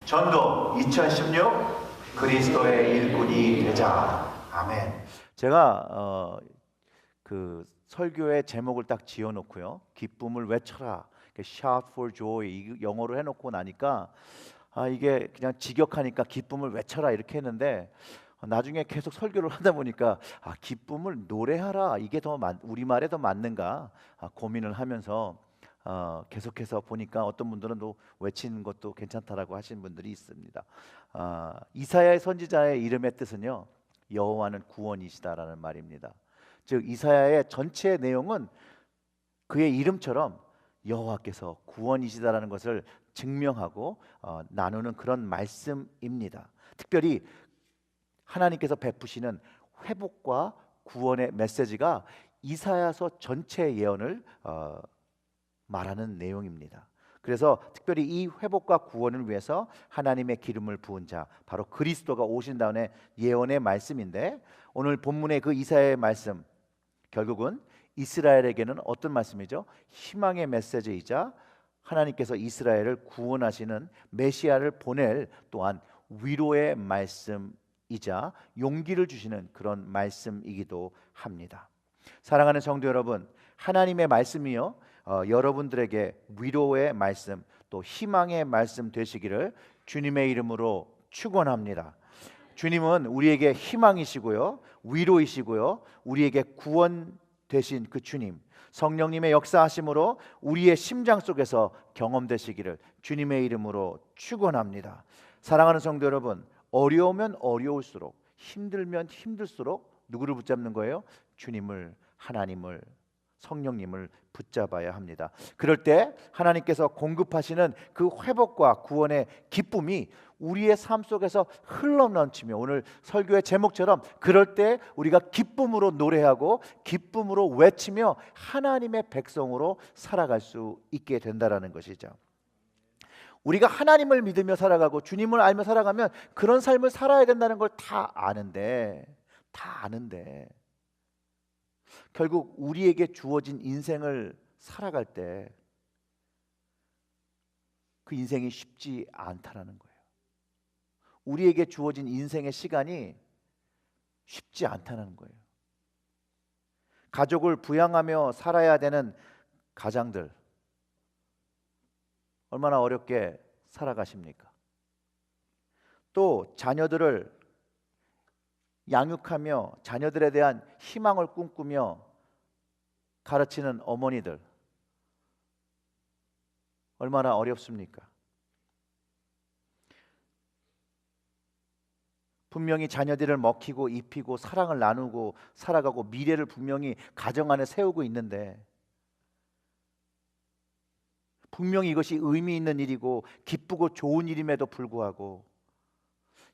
전도 2016 그리스도의 일꾼이 되자. 아멘. 제가 그 설교의 제목을 딱 지어놓고요, 기쁨을 외쳐라, Shout for joy, 이 영어로 해놓고 나니까 이게 그냥 직역하니까 기쁨을 외쳐라 이렇게 했는데, 나중에 계속 설교를 하다 보니까 기쁨을 노래하라, 이게 더 우리말에 더 맞는가 고민을 하면서 계속해서 보니까 어떤 분들은 또 외치는 것도 괜찮다라고 하시는 분들이 있습니다. 이사야의 선지자의 이름의 뜻은요, 여호와는 구원이시다라는 말입니다. 즉 이사야의 전체 내용은 그의 이름처럼 여호와께서 구원이시다라는 것을 증명하고 나누는 그런 말씀입니다. 특별히 하나님께서 베푸시는 회복과 구원의 메시지가 이사야서 전체 예언을 말하는 내용입니다. 그래서 특별히 이 회복과 구원을 위해서 하나님의 기름을 부은 자, 바로 그리스도가 오신 다음에 예언의 말씀인데, 오늘 본문의 그 이사야의 말씀, 결국은 이스라엘에게는 어떤 말씀이죠? 희망의 메시지이자 하나님께서 이스라엘을 구원하시는 메시아를 보낼 또한 위로의 말씀이자 용기를 주시는 그런 말씀이기도 합니다. 사랑하는 성도 여러분, 하나님의 말씀이요, 여러분들에게 위로의 말씀, 또 희망의 말씀 되시기를 주님의 이름으로 축원합니다. 주님은 우리에게 희망이시고요, 위로이시고요, 우리에게 구원 되신 그 주님, 성령님의 역사하심으로 우리의 심장 속에서 경험되시기를 주님의 이름으로 축원합니다. 사랑하는 성도 여러분, 어려우면 어려울수록, 힘들면 힘들수록 누구를 붙잡는 거예요? 주님을, 하나님을, 성령님을 붙잡아야 합니다. 그럴 때 하나님께서 공급하시는 그 회복과 구원의 기쁨이 우리의 삶 속에서 흘러넘치며, 오늘 설교의 제목처럼 그럴 때 우리가 기쁨으로 노래하고 기쁨으로 외치며 하나님의 백성으로 살아갈 수 있게 된다라는 것이죠. 우리가 하나님을 믿으며 살아가고 주님을 알며 살아가면 그런 삶을 살아야 된다는 걸 다 아는데 결국 우리에게 주어진 인생을 살아갈 때 그 인생이 쉽지 않다라는 거예요. 우리에게 주어진 인생의 시간이 쉽지 않다는 거예요. 가족을 부양하며 살아야 되는 가장들, 얼마나 어렵게 살아가십니까? 또 자녀들을 양육하며 자녀들에 대한 희망을 꿈꾸며 가르치는 어머니들, 얼마나 어렵습니까? 분명히 자녀들을 먹히고 입히고 사랑을 나누고 살아가고 미래를 분명히 가정 안에 세우고 있는데, 분명히 이것이 의미 있는 일이고 기쁘고 좋은 일임에도 불구하고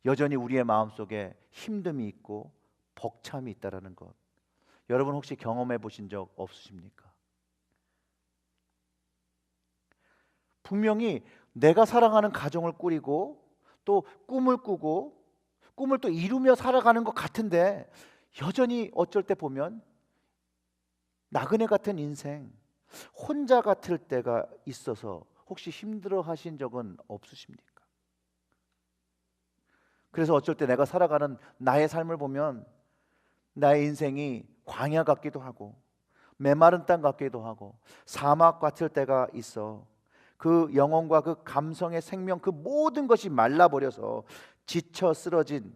여전히 우리의 마음속에 힘듦이 있고 벅참이 있다라는 것, 여러분 혹시 경험해 보신 적 없으십니까? 분명히 내가 사랑하는 가정을 꾸리고 또 꿈을 꾸고 꿈을 또 이루며 살아가는 것 같은데, 여전히 어쩔 때 보면 나그네 같은 인생, 혼자 같을 때가 있어서 혹시 힘들어 하신 적은 없으십니까? 그래서 어쩔 때 내가 살아가는 나의 삶을 보면 나의 인생이 광야 같기도 하고 메마른 땅 같기도 하고 사막 같을 때가 있어. 그 영혼과 그 감성의 생명, 그 모든 것이 말라버려서 지쳐 쓰러진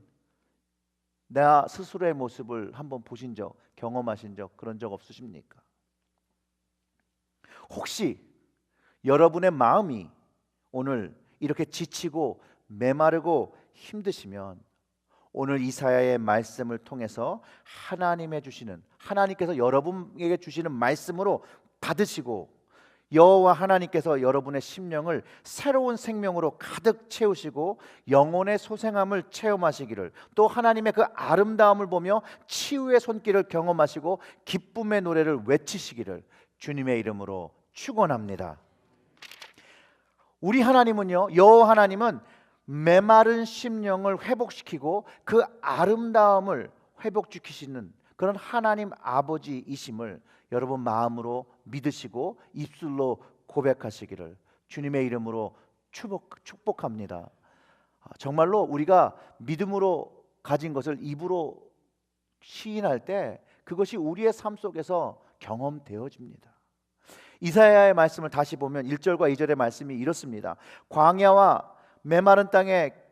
나 스스로의 모습을 한번 보신 적, 경험하신 적, 그런 적 없으십니까? 혹시 여러분의 마음이 오늘 이렇게 지치고 메마르고 힘드시면, 오늘 이사야의 말씀을 통해서 하나님께서 여러분에게 주시는 말씀으로 받으시고, 여호와 하나님께서 여러분의 심령을 새로운 생명으로 가득 채우시고 영혼의 소생함을 체험하시기를, 또 하나님의 그 아름다움을 보며 치유의 손길을 경험하시고 기쁨의 노래를 외치시기를 주님의 이름으로 축원합니다. 우리 하나님은요, 여호와 하나님은 메마른 심령을 회복시키고 그 아름다움을 회복시키시는 그런 하나님 아버지이심을 여러분 마음으로 믿으시고 입술로 고백하시기를 주님의 이름으로 축복합니다. 정말로 우리가 믿음으로 가진 것을 입으로 시인할 때 그것이 우리의 삶 속에서 경험되어집니다. 이사야의 말씀을 다시 보면 1절과 2절의 말씀이 이렇습니다. 광야와 메마른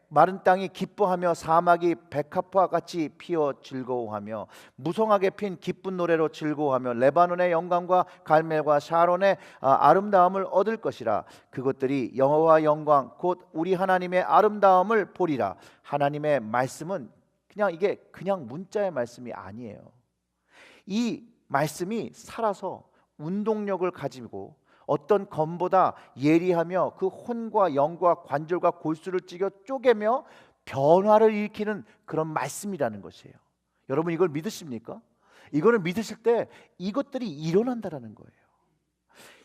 마른 땅이 기뻐하며 사막이 백합화 같이 피어 즐거워하며 무성하게 핀 기쁜 노래로 즐거워하며 레바논의 영광과 갈멜과 샤론의 아름다움을 얻을 것이라. 그것들이 여호와 영광 곧 우리 하나님의 아름다움을 보리라. 하나님의 말씀은 이게 그냥 문자의 말씀이 아니에요. 이 말씀이 살아서 운동력을 가지고 어떤 검보다 예리하며 그 혼과 영과 관절과 골수를 찢어 쪼개며 변화를 일으키는 그런 말씀이라는 것이에요. 여러분 이걸 믿으십니까? 이거를 믿으실 때 이것들이 일어난다라는 거예요.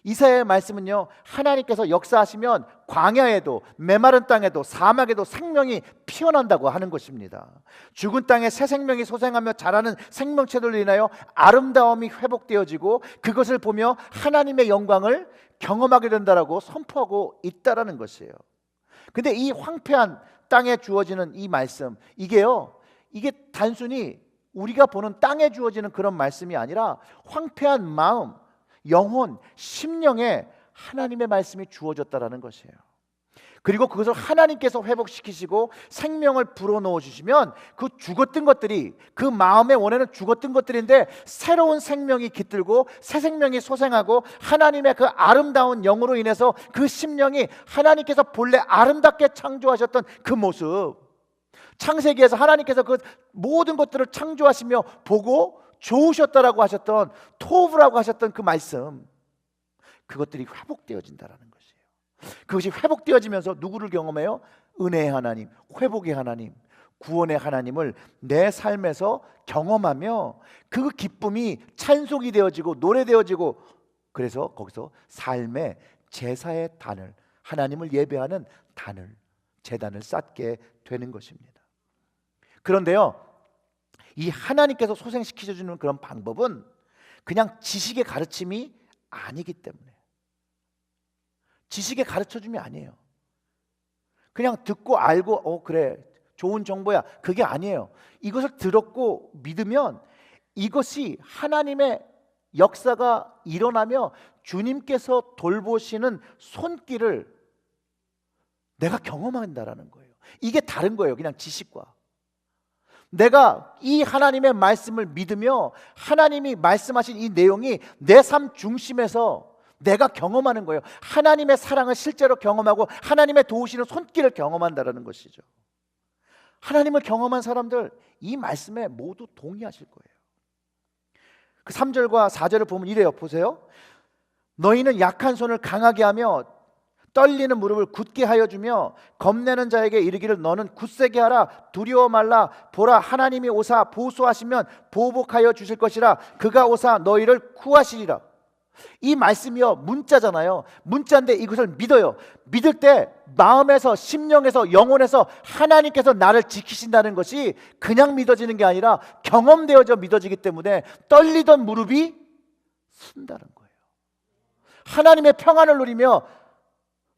이사야의 말씀은요, 하나님께서 역사하시면 광야에도 메마른 땅에도 사막에도 생명이 피어난다고 하는 것입니다. 죽은 땅에 새 생명이 소생하며 자라는 생명체들로 인하여 아름다움이 회복되어지고 그것을 보며 하나님의 영광을 경험하게 된다라고 선포하고 있다라는 것이에요. 근데 이 황폐한 땅에 주어지는 이 말씀, 이게 단순히 우리가 보는 땅에 주어지는 그런 말씀이 아니라 황폐한 마음, 영혼, 심령에 하나님의 말씀이 주어졌다라는 것이에요. 그리고 그것을 하나님께서 회복시키시고 생명을 불어넣어 주시면 그 죽었던 것들이, 그 마음의 원해는 죽었던 것들인데 새로운 생명이 깃들고 새 생명이 소생하고 하나님의 그 아름다운 영으로 인해서 그 심령이 하나님께서 본래 아름답게 창조하셨던 그 모습, 창세기에서 하나님께서 그 모든 것들을 창조하시며 보고 좋으셨다라고 하셨던, 토브라고 하셨던 그 말씀, 그것들이 회복되어진다라는 것이에요. 그것이 회복되어지면서 누구를 경험해요? 은혜의 하나님, 회복의 하나님, 구원의 하나님을 내 삶에서 경험하며 그 기쁨이 찬송이 되어지고 노래되어지고, 그래서 거기서 삶의 제사의 단을, 하나님을 예배하는 단을, 제단을 쌓게 되는 것입니다. 그런데요, 이 하나님께서 소생시켜주는 그런 방법은 그냥 지식의 가르침이 아니기 때문에, 지식의 가르쳐줌이 아니에요. 그냥 듣고 알고 그래 좋은 정보야, 그게 아니에요. 이것을 들었고 믿으면 이것이 하나님의 역사가 일어나며 주님께서 돌보시는 손길을 내가 경험한다라는 거예요. 이게 다른 거예요, 그냥 지식과. 내가 이 하나님의 말씀을 믿으며 하나님이 말씀하신 이 내용이 내 삶 중심에서 내가 경험하는 거예요. 하나님의 사랑을 실제로 경험하고 하나님의 도우시는 손길을 경험한다는 것이죠. 하나님을 경험한 사람들 이 말씀에 모두 동의하실 거예요. 그 3절과 4절을 보면 이래요. 보세요. 너희는 약한 손을 강하게 하며 떨리는 무릎을 굳게 하여 주며 겁내는 자에게 이르기를 너는 굳세게 하라. 두려워 말라. 보라, 하나님이 오사 보수하시면 보복하여 주실 것이라. 그가 오사 너희를 구하시리라. 이 말씀이요, 문자잖아요. 문자인데 이것을 믿어요. 믿을 때 마음에서, 심령에서, 영혼에서 하나님께서 나를 지키신다는 것이 그냥 믿어지는 게 아니라 경험되어져 믿어지기 때문에 떨리던 무릎이 쓴다는 거예요. 하나님의 평안을 누리며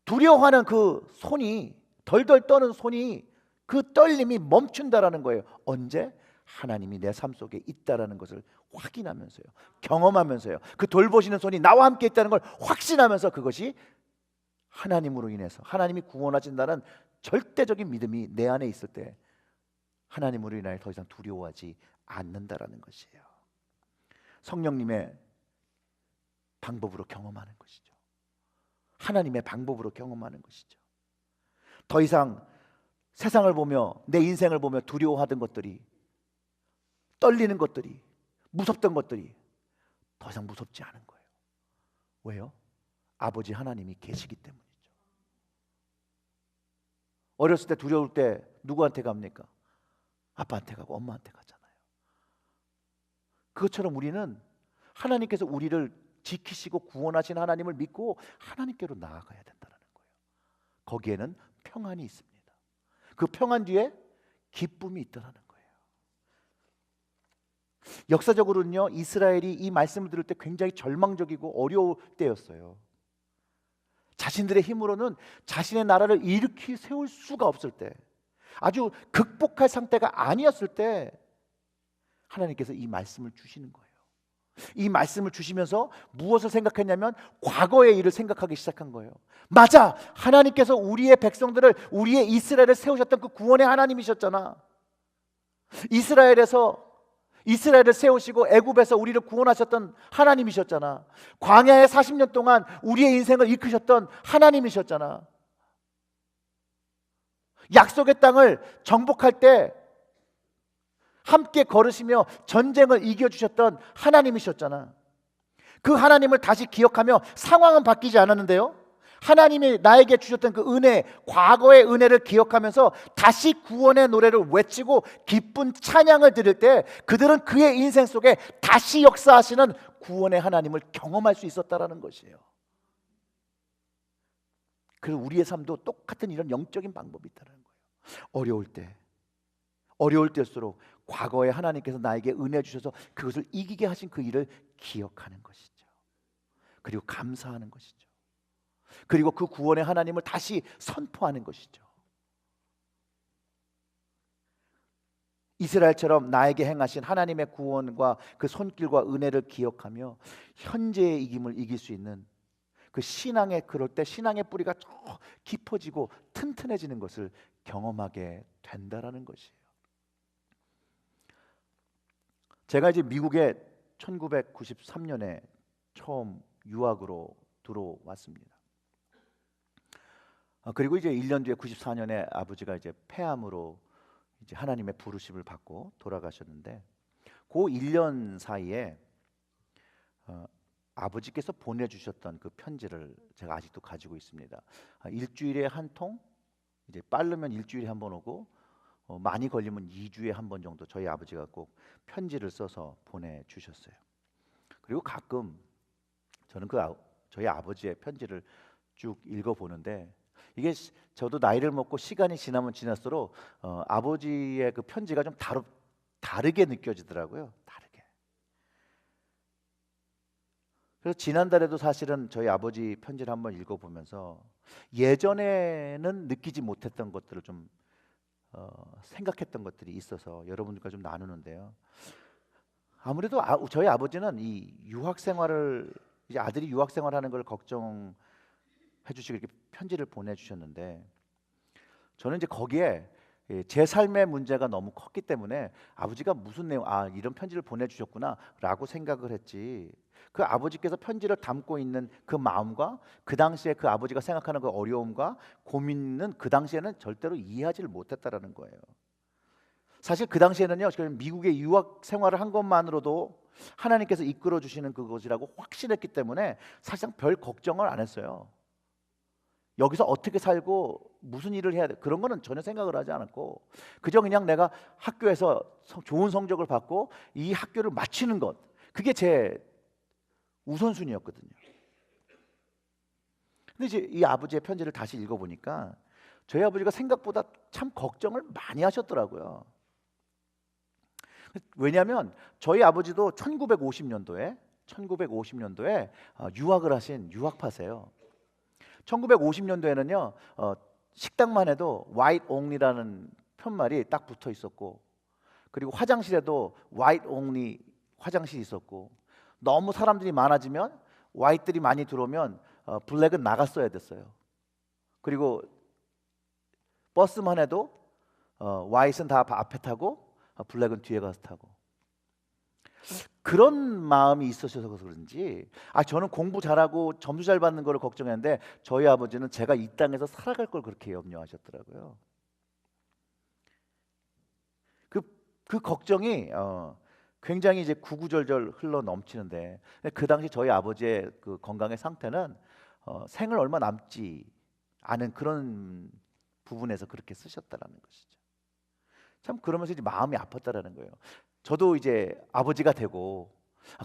두려워하는 그 손이, 덜덜 떠는 손이, 그 떨림이 멈춘다라는 거예요. 언제? 하나님이 내 삶 속에 있다라는 것을 확인하면서요, 경험하면서요, 그 돌보시는 손이 나와 함께 있다는 걸 확신하면서 그것이 하나님으로 인해서 하나님이 구원하신다는 절대적인 믿음이 내 안에 있을 때 하나님으로 인하여 더 이상 두려워하지 않는다라는 것이에요. 성령님의 방법으로 경험하는 것이죠. 하나님의 방법으로 경험하는 것이죠. 더 이상 세상을 보며, 내 인생을 보며 두려워하던 것들이, 떨리는 것들이, 무섭던 것들이 더 이상 무섭지 않은 거예요. 왜요? 아버지 하나님이 계시기 때문이죠. 어렸을 때 두려울 때 누구한테 갑니까? 아빠한테 가고 엄마한테 가잖아요. 그것처럼 우리는 하나님께서 우리를 지키시고 구원하신 하나님을 믿고 하나님께로 나아가야 된다는 거예요. 거기에는 평안이 있습니다. 그 평안 뒤에 기쁨이 있다는 거예요. 역사적으로는요, 이스라엘이 이 말씀을 들을 때 굉장히 절망적이고 어려울 때였어요. 자신들의 힘으로는 자신의 나라를 일으키 세울 수가 없을 때, 아주 극복할 상태가 아니었을 때 하나님께서 이 말씀을 주시는 거예요. 이 말씀을 주시면서 무엇을 생각했냐면 과거의 일을 생각하기 시작한 거예요. 맞아, 하나님께서 우리의 백성들을, 우리의 이스라엘을 세우셨던 그 구원의 하나님이셨잖아. 이스라엘을 세우시고 애굽에서 우리를 구원하셨던 하나님이셨잖아. 광야의 40년 동안 우리의 인생을 이끄셨던 하나님이셨잖아. 약속의 땅을 정복할 때 함께 걸으시며 전쟁을 이겨주셨던 하나님이셨잖아. 그 하나님을 다시 기억하며, 상황은 바뀌지 않았는데요, 하나님이 나에게 주셨던 그 은혜, 과거의 은혜를 기억하면서 다시 구원의 노래를 외치고 기쁜 찬양을 드릴 때 그들은 그의 인생 속에 다시 역사하시는 구원의 하나님을 경험할 수 있었다라는 것이에요. 그래서 우리의 삶도 똑같은 이런 영적인 방법이 있다는 거예요. 어려울 때일수록 과거에 하나님께서 나에게 은혜 주셔서 그것을 이기게 하신 그 일을 기억하는 것이죠. 그리고 감사하는 것이죠. 그리고 그 구원의 하나님을 다시 선포하는 것이죠. 이스라엘처럼 나에게 행하신 하나님의 구원과 그 손길과 은혜를 기억하며 현재의 이김을 이길 수 있는 그 신앙의, 그럴 때 신앙의 뿌리가 더 깊어지고 튼튼해지는 것을 경험하게 된다라는 것이에요. 제가 이제 미국에 1993년에 처음 유학으로 들어왔습니다. 그리고 이제 1년 뒤에 94년에 아버지가 이제 폐암으로 이제 하나님의 부르심을 받고 돌아가셨는데, 그 1년 사이에 아버지께서 보내주셨던 그 편지를 제가 아직도 가지고 있습니다. 일주일에 한 통, 이제 빠르면 일주일에 한 번 오고 많이 걸리면 2주에 한 번 정도 저희 아버지가 꼭 편지를 써서 보내주셨어요. 그리고 가끔 저는 저희 아버지의 편지를 쭉 읽어보는데, 이게 저도 나이를 먹고 시간이 지나면 지날수록 아버지의 그 편지가 좀 다르게 느껴지더라고요. 다르게. 그래서 지난달에도 사실은 저희 아버지 편지를 한번 읽어보면서 예전에는 느끼지 못했던 것들을 좀 생각했던 것들이 있어서 여러분들과 좀 나누는데요. 아무래도 저희 아버지는 이 유학 생활을, 이제 아들이 유학 생활하는 걸 걱정해 주시고 이렇게 편지를 보내주셨는데, 저는 이제 거기에 제 삶의 문제가 너무 컸기 때문에 아버지가 무슨 내용, 이런 편지를 보내주셨구나 라고 생각을 했지, 그 아버지께서 편지를 담고 있는 그 마음과 그 당시에 그 아버지가 생각하는 그 어려움과 고민은 그 당시에는 절대로 이해하지를 못했다라는 거예요. 사실 그 당시에는요, 미국에 유학 생활을 한 것만으로도 하나님께서 이끌어 주시는 그것이라고 확신했기 때문에 사실상 별 걱정을 안 했어요. 여기서 어떻게 살고 무슨 일을 해야 돼, 그런 거는 전혀 생각을 하지 않았고, 그저 그냥 내가 학교에서 좋은 성적을 받고 이 학교를 마치는 것, 그게 제 우선순위였거든요. 근데 이제 이 아버지의 편지를 다시 읽어보니까 저희 아버지가 생각보다 참 걱정을 많이 하셨더라고요. 왜냐하면 저희 아버지도 1950년도에 유학을 하신 유학파세요. 1950년도에는요 식당만 해도 white only라는 편말이 딱 붙어 있었고, 그리고 화장실에도 white only 화장실이 있었고, 너무 사람들이 많아지면 white들이 많이 들어오면 블랙은 나갔어야 됐어요. 그리고 버스만 해도 white는 다 앞에 타고 블랙은 뒤에 가서 타고, 그런 마음이 있으셔서 그런지 저는 공부 잘하고 점수 잘 받는 거를 걱정했는데 저희 아버지는 제가 이 땅에서 살아갈 걸 그렇게 염려하셨더라고요. 그 걱정이 굉장히 이제 구구절절 흘러 넘치는데, 그 당시 저희 아버지의 그 건강의 상태는 생을 얼마 남지 않은 그런 부분에서 그렇게 쓰셨다라는 것이죠. 참 그러면서 이제 마음이 아팠다라는 거예요. 저도 이제 아버지가 되고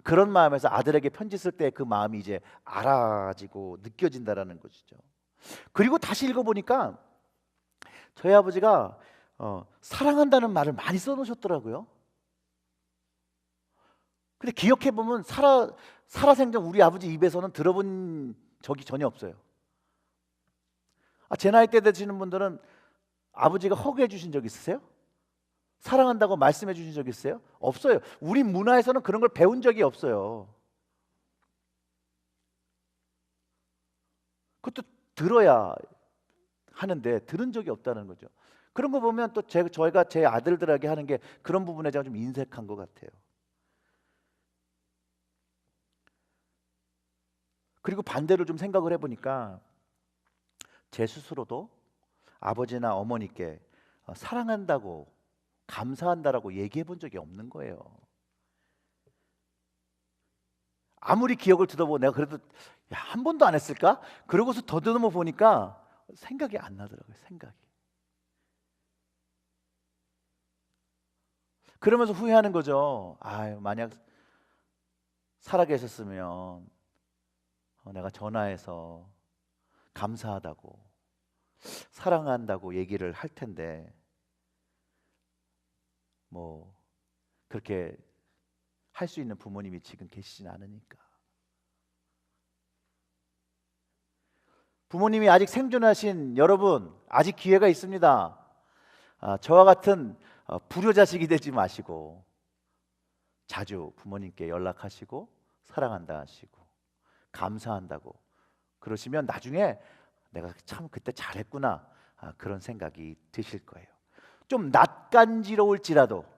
그런 마음에서 아들에게 편지 쓸 때 그 마음이 이제 알아지고 느껴진다라는 것이죠. 그리고 다시 읽어보니까 저희 아버지가 사랑한다는 말을 많이 써놓으셨더라고요. 근데 기억해보면 살아생전 우리 아버지 입에서는 들어본 적이 전혀 없어요. 제 나이 때 되시는 분들은 아버지가 허그해 주신 적 있으세요? 사랑한다고 말씀해 주신 적 있어요? 없어요. 우리 문화에서는 그런 걸 배운 적이 없어요. 그것도 들어야 하는데 들은 적이 없다는 거죠. 그런 거 보면 또 저희가 제 아들들에게 하는 게 그런 부분에 제가 좀 인색한 것 같아요. 그리고 반대로 좀 생각을 해보니까 제 스스로도 아버지나 어머니께 사랑한다고 감사한다라고 얘기해 본 적이 없는 거예요. 아무리 기억을 듣어보고 내가 그래도 한 번도 안 했을까? 그러고서 더듬어 보니까 생각이 안 나더라고요. 생각이. 그러면서 후회하는 거죠. 만약 살아계셨으면 내가 전화해서 감사하다고 사랑한다고 얘기를 할 텐데 뭐 그렇게 할 수 있는 부모님이 지금 계시진 않으니까. 부모님이 아직 생존하신 여러분, 아직 기회가 있습니다. 저와 같은 불효자식이 되지 마시고 자주 부모님께 연락하시고 사랑한다 하시고 감사한다고 그러시면 나중에 내가 참 그때 잘했구나 그런 생각이 드실 거예요. 좀 낯간지러울지라도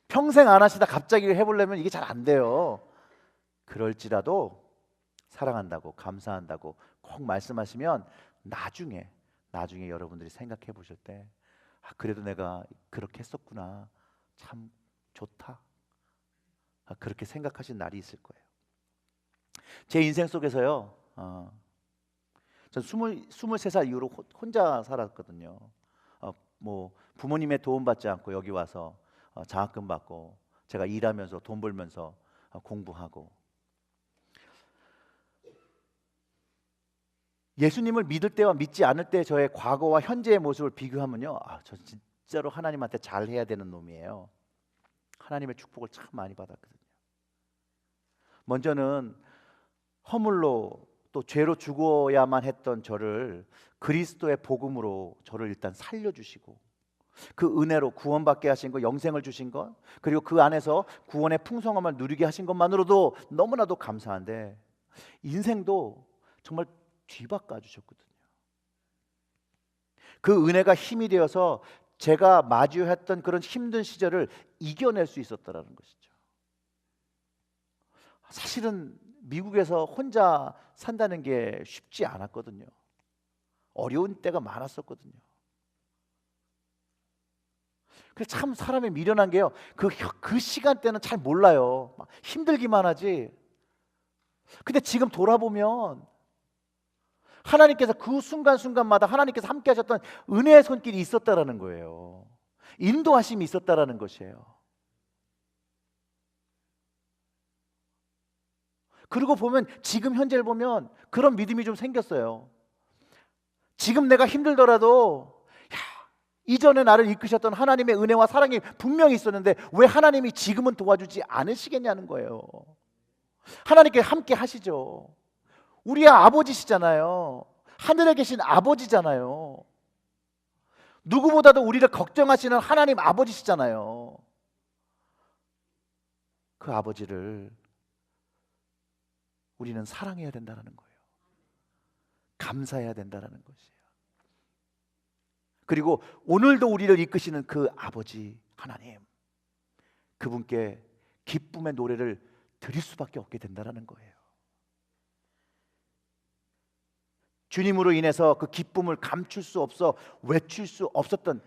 평생 안 하시다 갑자기 해보려면 이게 잘 안 돼요. 그럴지라도 사랑한다고 감사한다고 꼭 말씀하시면 나중에 여러분들이 생각해 보실 때 그래도 내가 그렇게 했었구나, 참 좋다, 그렇게 생각하신 날이 있을 거예요. 제 인생 속에서요, 전 23살 이후로 혼자 살았거든요. 뭐 부모님의 도움 받지 않고 여기 와서 장학금 받고 제가 일하면서 돈 벌면서 공부하고, 예수님을 믿을 때와 믿지 않을 때 저의 과거와 현재의 모습을 비교하면요, 저 진짜로 하나님한테 잘해야 되는 놈이에요. 하나님의 축복을 참 많이 받았거든요. 먼저는 허물로 또 죄로 죽어야만 했던 저를 그리스도의 복음으로 저를 일단 살려주시고 그 은혜로 구원받게 하신 것, 영생을 주신 것, 그리고 그 안에서 구원의 풍성함을 누리게 하신 것만으로도 너무나도 감사한데, 인생도 정말 뒤바꿔 주셨거든요. 그 은혜가 힘이 되어서 제가 마주했던 그런 힘든 시절을 이겨낼 수 있었다라는 것이죠. 사실은 미국에서 혼자 산다는 게 쉽지 않았거든요. 어려운 때가 많았었거든요. 그래서 참 사람이 미련한 게요, 그 시간대는 잘 몰라요. 막 힘들기만 하지. 근데 지금 돌아보면 하나님께서 그 순간순간마다 하나님께서 함께 하셨던 은혜의 손길이 있었다라는 거예요. 인도하심이 있었다라는 것이에요. 그리고 보면 지금 현재를 보면 그런 믿음이 좀 생겼어요. 지금 내가 힘들더라도 이전에 나를 이끄셨던 하나님의 은혜와 사랑이 분명히 있었는데 왜 하나님이 지금은 도와주지 않으시겠냐는 거예요. 하나님께 함께 하시죠. 우리의 아버지시잖아요. 하늘에 계신 아버지잖아요. 누구보다도 우리를 걱정하시는 하나님 아버지시잖아요. 그 아버지를 우리는 사랑해야 된다는 거예요. 감사해야 된다는 것이에요. 그리고 오늘도 우리를 이끄시는 그 아버지 하나님, 그분께 기쁨의 노래를 드릴 수밖에 없게 된다는 거예요. 주님으로 인해서 그 기쁨을 감출 수 없어 외칠 수 없었던,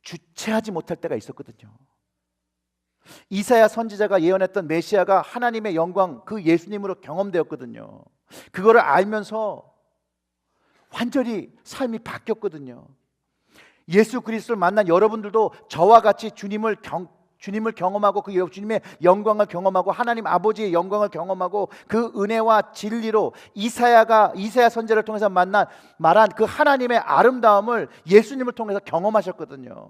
주체하지 못할 때가 있었거든요. 이사야 선지자가 예언했던 메시아가 하나님의 영광, 그 예수님으로 경험되었거든요. 그거를 알면서 완전히 삶이 바뀌었거든요. 예수 그리스도를 만난 여러분들도 저와 같이 주님을 경험하고 그 주님의 영광을 경험하고 하나님 아버지의 영광을 경험하고 그 은혜와 진리로 이사야 선지자를 통해서 말한 그 하나님의 아름다움을 예수님을 통해서 경험하셨거든요.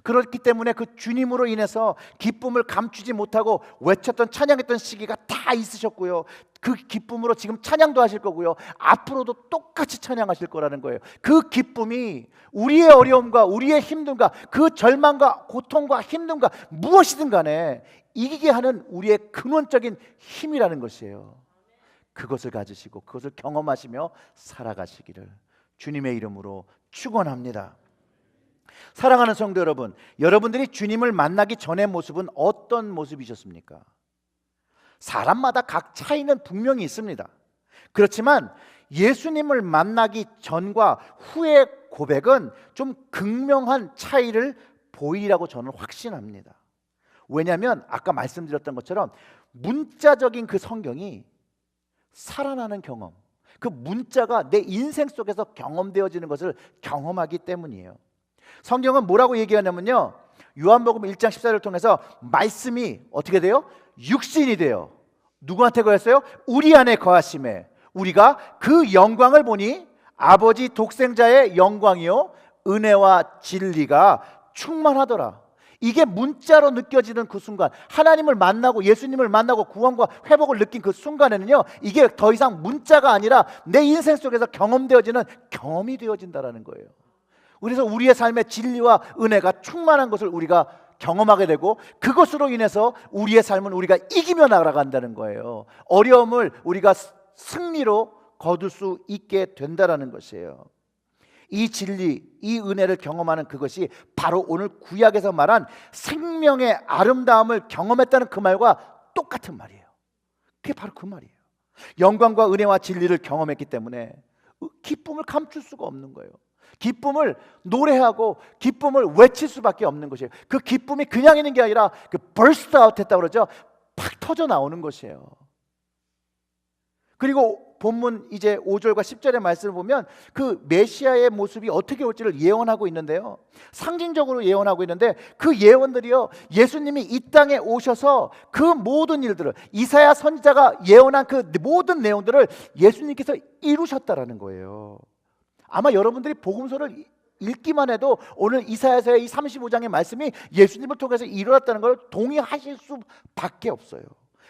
그렇기 때문에 그 주님으로 인해서 기쁨을 감추지 못하고 외쳤던 찬양했던 시기가 다 있으셨고요. 그 기쁨으로 지금 찬양도 하실 거고요. 앞으로도 똑같이 찬양하실 거라는 거예요. 그 기쁨이 우리의 어려움과 우리의 힘듦과 그 절망과 고통과 힘듦과 무엇이든 간에 이기게 하는 우리의 근원적인 힘이라는 것이에요. 그것을 가지시고 그것을 경험하시며 살아가시기를 주님의 이름으로 축원합니다. 사랑하는 성도 여러분, 여러분들이 주님을 만나기 전의 모습은 어떤 모습이셨습니까? 사람마다 각 차이는 분명히 있습니다. 그렇지만 예수님을 만나기 전과 후의 고백은 좀 극명한 차이를 보이라고 저는 확신합니다. 왜냐하면 아까 말씀드렸던 것처럼 문자적인 그 성경이 살아나는 경험, 그 문자가 내 인생 속에서 경험되어지는 것을 경험하기 때문이에요. 성경은 뭐라고 얘기하냐면요, 요한복음 1장 14절을 통해서 말씀이 어떻게 돼요? 육신이 돼요. 누구한테 거했어요? 우리 안에 거하심에 우리가 그 영광을 보니 아버지 독생자의 영광이요 은혜와 진리가 충만하더라. 이게 문자로 느껴지는 그 순간, 하나님을 만나고 예수님을 만나고 구원과 회복을 느낀 그 순간에는요, 이게 더 이상 문자가 아니라 내 인생 속에서 경험되어지는 경험이 되어진다라는 거예요. 그래서 우리의 삶의 진리와 은혜가 충만한 것을 우리가 경험하게 되고, 그것으로 인해서 우리의 삶은 우리가 이기며 나아간다는 거예요. 어려움을 우리가 승리로 거둘 수 있게 된다라는 것이에요. 이 진리, 이 은혜를 경험하는 그것이 바로 오늘 구약에서 말한 생명의 아름다움을 경험했다는 그 말과 똑같은 말이에요. 그게 바로 그 말이에요. 영광과 은혜와 진리를 경험했기 때문에 기쁨을 감출 수가 없는 거예요. 기쁨을 노래하고 기쁨을 외칠 수밖에 없는 것이에요. 그 기쁨이 그냥 있는 게 아니라 그 burst out 했다고 그러죠. 팍 터져 나오는 것이에요. 그리고 본문 이제 5절과 10절의 말씀을 보면 그 메시아의 모습이 어떻게 올지를 예언하고 있는데요, 상징적으로 예언하고 있는데, 그 예언들이요, 예수님이 이 땅에 오셔서 그 모든 일들을, 이사야 선지자가 예언한 그 모든 내용들을 예수님께서 이루셨다라는 거예요. 아마 여러분들이 복음서를 읽기만 해도 오늘 이사야서의 이 35장의 말씀이 예수님을 통해서 일어났다는 걸 동의하실 수밖에 없어요.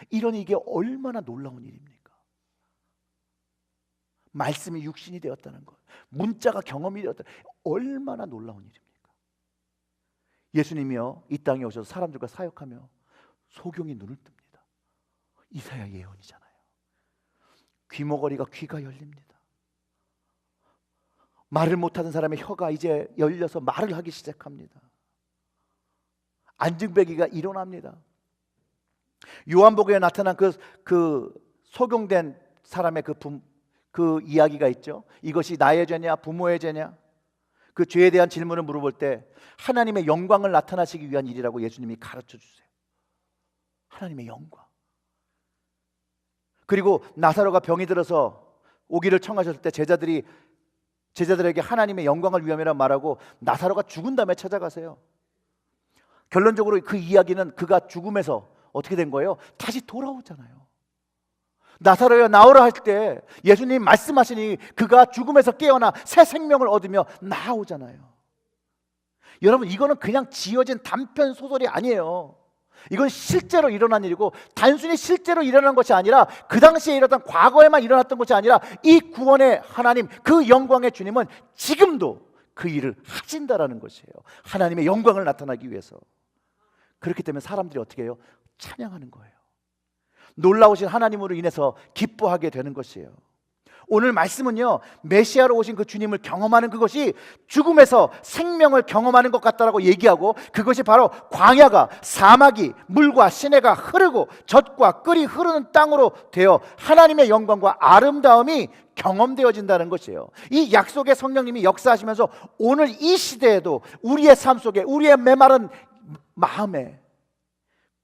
이러니 이게 얼마나 놀라운 일입니까? 말씀이 육신이 되었다는 것, 문자가 경험이 되었다, 얼마나 놀라운 일입니까? 예수님이요 이 땅에 오셔서 사람들과 사역하며 소경이 눈을 뜹니다. 이사야 예언이잖아요. 귀머거리가 귀가 열립니다. 말을 못하는 사람의 혀가 이제 열려서 말을 하기 시작합니다. 안증배기가 일어납니다. 요한복음에 나타난 그 소경된 사람의 그 이야기가 있죠. 이것이 나의 죄냐 부모의 죄냐, 그 죄에 대한 질문을 물어볼 때 하나님의 영광을 나타나시기 위한 일이라고 예수님이 가르쳐 주세요. 하나님의 영광. 그리고 나사로가 병이 들어서 오기를 청하셨을 때 제자들에게 하나님의 영광을 위함이라 말하고 나사로가 죽은 다음에 찾아가세요. 결론적으로 그 이야기는 그가 죽음에서 어떻게 된 거예요? 다시 돌아오잖아요. 나사로야 나오라 할 때 예수님 말씀하시니 그가 죽음에서 깨어나 새 생명을 얻으며 나오잖아요. 여러분, 이거는 그냥 지어진 단편 소설이 아니에요. 이건 실제로 일어난 일이고, 단순히 실제로 일어난 것이 아니라 그 당시에 일어났던, 과거에만 일어났던 것이 아니라 이 구원의 하나님, 그 영광의 주님은 지금도 그 일을 하신다라는 것이에요. 하나님의 영광을 나타나기 위해서. 그렇기 때문에 사람들이 어떻게 해요? 찬양하는 거예요. 놀라우신 하나님으로 인해서 기뻐하게 되는 것이에요. 오늘 말씀은요, 메시아로 오신 그 주님을 경험하는 그것이 죽음에서 생명을 경험하는 것 같다라고 얘기하고, 그것이 바로 광야가, 사막이 물과 시내가 흐르고 젖과 꿀이 흐르는 땅으로 되어 하나님의 영광과 아름다움이 경험되어진다는 것이에요. 이 약속의 성령님이 역사하시면서 오늘 이 시대에도 우리의 삶 속에, 우리의 메마른 마음에,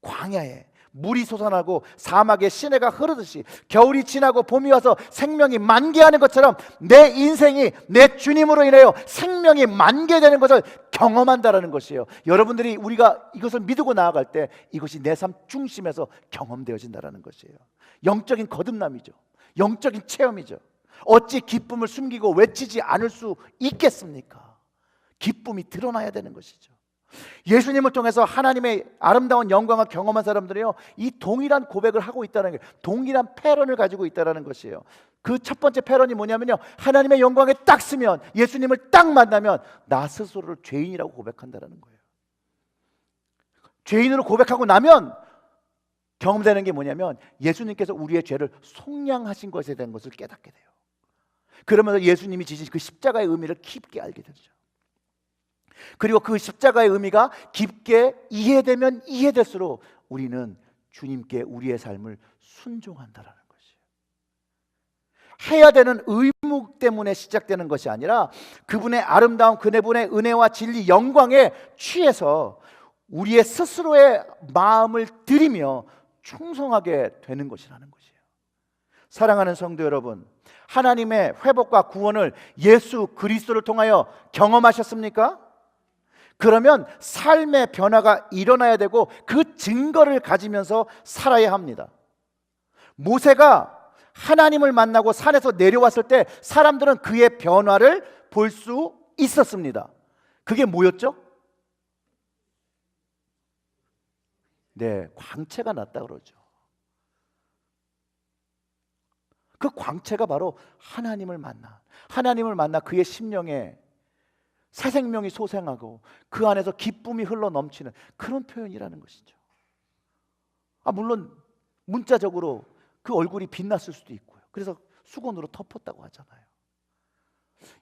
광야에 물이 솟아나고 사막에 시내가 흐르듯이 겨울이 지나고 봄이 와서 생명이 만개하는 것처럼 내 인생이 내 주님으로 인하여 생명이 만개되는 것을 경험한다라는 것이에요. 여러분들이, 우리가 이것을 믿고 나아갈 때 이것이 내 삶 중심에서 경험되어진다는 것이에요. 영적인 거듭남이죠. 영적인 체험이죠. 어찌 기쁨을 숨기고 외치지 않을 수 있겠습니까? 기쁨이 드러나야 되는 것이죠. 예수님을 통해서 하나님의 아름다운 영광을 경험한 사람들이요, 이 동일한 고백을 하고 있다는 게, 동일한 패런을 가지고 있다는 것이에요. 그 첫 번째 패런이 뭐냐면요, 하나님의 영광에 딱 쓰면, 예수님을 딱 만나면 나 스스로를 죄인이라고 고백한다는 거예요. 죄인으로 고백하고 나면 경험되는 게 뭐냐면, 예수님께서 우리의 죄를 속량하신 것에 대한 것을 깨닫게 돼요. 그러면서 예수님이 지신 그 십자가의 의미를 깊게 알게 되죠. 그리고 그 십자가의 의미가 깊게 이해되면 이해될수록 우리는 주님께 우리의 삶을 순종한다라는 것이에요. 해야 되는 의무 때문에 시작되는 것이 아니라 그분의 아름다운 그분의 은혜와 진리 영광에 취해서 우리의 스스로의 마음을 들이며 충성하게 되는 것이라는 것이에요. 사랑하는 성도 여러분, 하나님의 회복과 구원을 예수 그리스도를 통하여 경험하셨습니까? 그러면 삶의 변화가 일어나야 되고 그 증거를 가지면서 살아야 합니다. 모세가 하나님을 만나고 산에서 내려왔을 때 사람들은 그의 변화를 볼 수 있었습니다. 그게 뭐였죠? 네, 광채가 났다 그러죠. 그 광채가 바로 하나님을 만나 그의 심령에 새 생명이 소생하고 그 안에서 기쁨이 흘러 넘치는 그런 표현이라는 것이죠. 물론 문자적으로 그 얼굴이 빛났을 수도 있고요. 그래서 수건으로 덮었다고 하잖아요.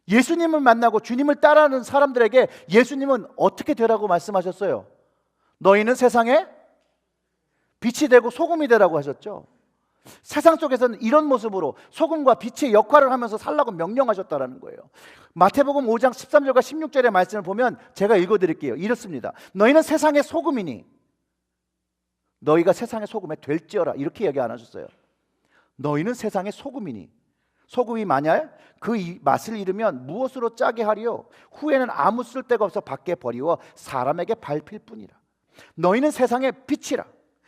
예수님을 만나고 주님을 따라하는 사람들에게 예수님은 어떻게 되라고 말씀하셨어요? 너희는 세상에 빛이 되고 소금이 되라고 하셨죠. 세상 속에서는 이런 모습으로 소금과 빛의 역할을 하면서 살라고 명령하셨다라는 거예요. 마태복음 5장 13절과 16절의 말씀을 보면 제가 읽어드릴게요. 이렇습니다. 너희는 세상의 소금이니 너희가 세상의 소금에 될지어라, 이렇게 얘기 안 하셨어요. 너희는 세상의 소금이니, 소금이 만약 그 맛을 잃으면 무엇으로 짜게 하리요? 후에는 아무 쓸데가 없어 밖에 버리워 사람에게 밟힐 뿐이라. 너희는 세상의 빛이라.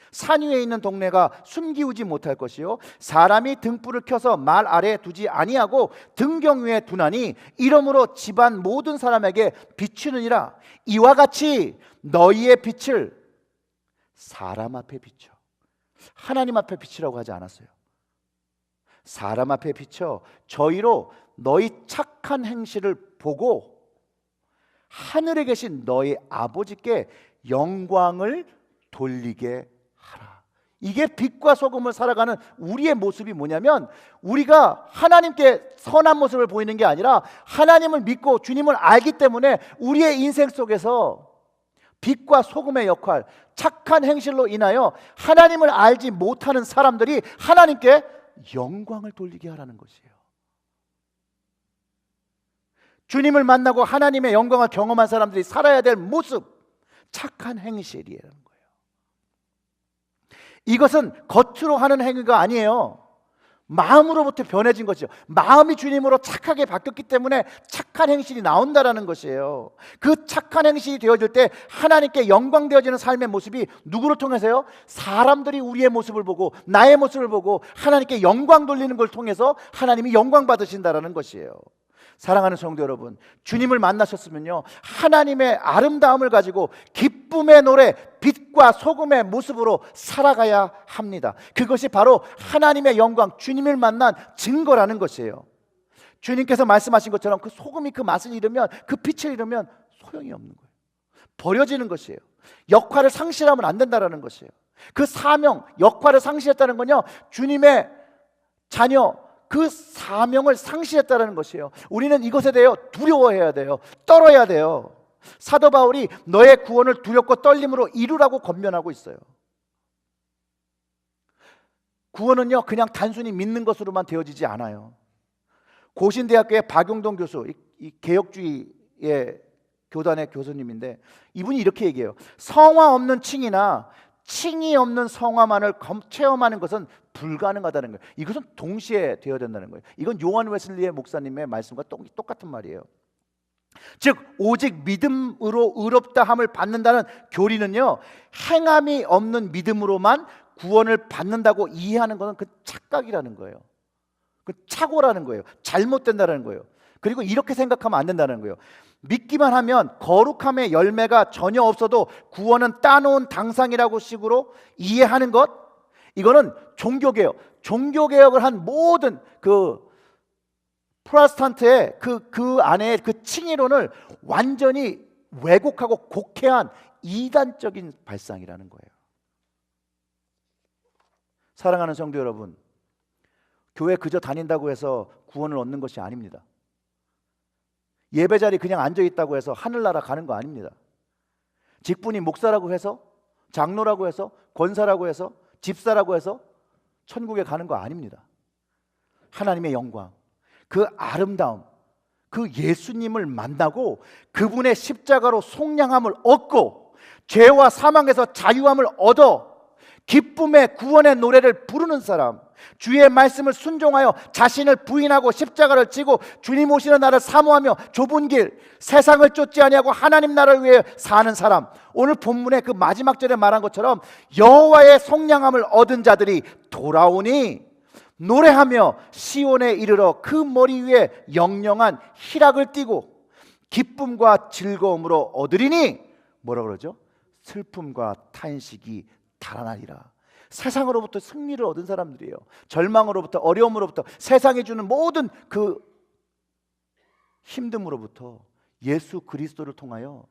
산 위에 있는 동네가 숨기우지 못할 것이요, 사람이 등불을 켜서 말 아래에 두지 아니하고 등경 위에 두나니 이러므로 집안 모든 사람에게 비추느니라. 이와 같이 너희의 빛을 사람 앞에 비춰. 하나님 앞에 비치라고 하지 않았어요. 사람 앞에 비춰 저희로 너희 착한 행실을 보고 하늘에 계신 너희 아버지께 영광을 돌리게 하라. 이게 빛과 소금을 살아가는 우리의 모습이 뭐냐면, 우리가 하나님께 선한 모습을 보이는 게 아니라 하나님을 믿고 주님을 알기 때문에 우리의 인생 속에서 빛과 소금의 역할, 착한 행실로 인하여 하나님을 알지 못하는 사람들이 하나님께 영광을 돌리게 하라는 것이에요. 주님을 만나고 하나님의 영광을 경험한 사람들이 살아야 될 모습, 착한 행실이라는 거예요. 이것은 겉으로 하는 행위가 아니에요. 마음으로부터 변해진 것이죠. 마음이 주님으로 착하게 바뀌었기 때문에 착한 행실이 나온다라는 것이에요. 그 착한 행실이 되어질 때 하나님께 영광 되어지는 삶의 모습이 누구를 통해서요? 사람들이 우리의 모습을 보고 나의 모습을 보고 하나님께 영광 돌리는 걸 통해서 하나님이 영광 받으신다라는 것이에요. 사랑하는 성도 여러분, 주님을 만나셨으면요, 하나님의 아름다움을 가지고 기쁨의 노래, 빛과 소금의 모습으로 살아가야 합니다. 그것이 바로 하나님의 영광, 주님을 만난 증거라는 것이에요. 주님께서 말씀하신 것처럼 그 소금이 그 맛을 잃으면, 그 빛을 잃으면 소용이 없는 거예요. 버려지는 것이에요. 역할을 상실하면 안 된다는 것이에요. 그 사명, 역할을 상실했다는 건요, 주님의 자녀, 그 사명을 상실했다는 것이에요. 우리는 이것에 대해 두려워해야 돼요. 떨어야 돼요. 사도 바울이 너의 구원을 두렵고 떨림으로 이루라고 권면하고 있어요. 구원은요, 그냥 단순히 믿는 것으로만 되어지지 않아요. 고신대학교의 박용동 교수, 이 개혁주의의 교단의 교수님인데, 이분이 이렇게 얘기해요. 성화 없는 칭이나 칭이 없는 성화만을 체험하는 것은 불가능하다는 거예요. 이것은 동시에 되어야 된다는 거예요. 이건 요한 웨슬리의 목사님의 말씀과 똑같은 말이에요. 즉 오직 믿음으로 의롭다 함을 받는다는 교리는요, 행함이 없는 믿음으로만 구원을 받는다고 이해하는 것은 그 착각이라는 거예요. 그 착오라는 거예요. 잘못된다는 거예요. 그리고 이렇게 생각하면 안 된다는 거예요. 믿기만 하면 거룩함의 열매가 전혀 없어도 구원은 따놓은 당상이라고 식으로 이해하는 것, 이거는 종교개혁, 종교개혁을 한 모든 그 프로테스탄트의 그 안에 그 칭의론을 완전히 왜곡하고 곡해한 이단적인 발상이라는 거예요. 사랑하는 성도 여러분, 교회 그저 다닌다고 해서 구원을 얻는 것이 아닙니다. 예배 자리 그냥 앉아 있다고 해서 하늘나라 가는 거 아닙니다. 직분이 목사라고 해서, 장로라고 해서, 권사라고 해서, 집사라고 해서 천국에 가는 거 아닙니다. 하나님의 영광, 그 아름다움, 그 예수님을 만나고 그분의 십자가로 속량함을 얻고 죄와 사망에서 자유함을 얻어 기쁨의 구원의 노래를 부르는 사람, 주의 말씀을 순종하여 자신을 부인하고 십자가를 지고 주님 오시는 날을 사모하며 좁은 길 세상을 쫓지 아니하고 하나님 나라를 위해 사는 사람, 오늘 본문의 그 마지막 절에 말한 것처럼 여호와의 속량함을 얻은 자들이 돌아오니 노래하며 시온에 이르러 그 머리 위에 영영한 희락을 띠고 기쁨과 즐거움으로 얻으리니 뭐라 그러죠? 슬픔과 탄식이 달아나리라. 세상으로부터 승리를 얻은 사람들이에요. 절망으로부터, 어려움으로부터, 세상이 주는 모든 그 힘듦으로부터 예수 그리스도를 통하여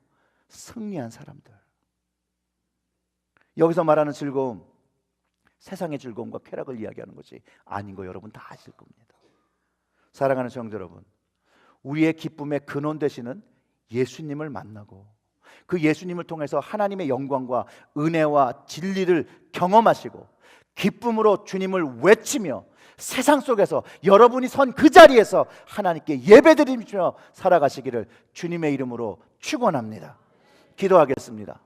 승리한 사람들. 여기서 말하는 즐거움, 세상의 즐거움과 쾌락을 이야기하는 것이 아닌 거 여러분 다 아실 겁니다. 사랑하는 성도 여러분, 우리의 기쁨의 근원 되시는 예수님을 만나고 그 예수님을 통해서 하나님의 영광과 은혜와 진리를 경험하시고 기쁨으로 주님을 외치며 세상 속에서 여러분이 선 그 자리에서 하나님께 예배드리며 살아가시기를 주님의 이름으로 축원합니다. 기도하겠습니다.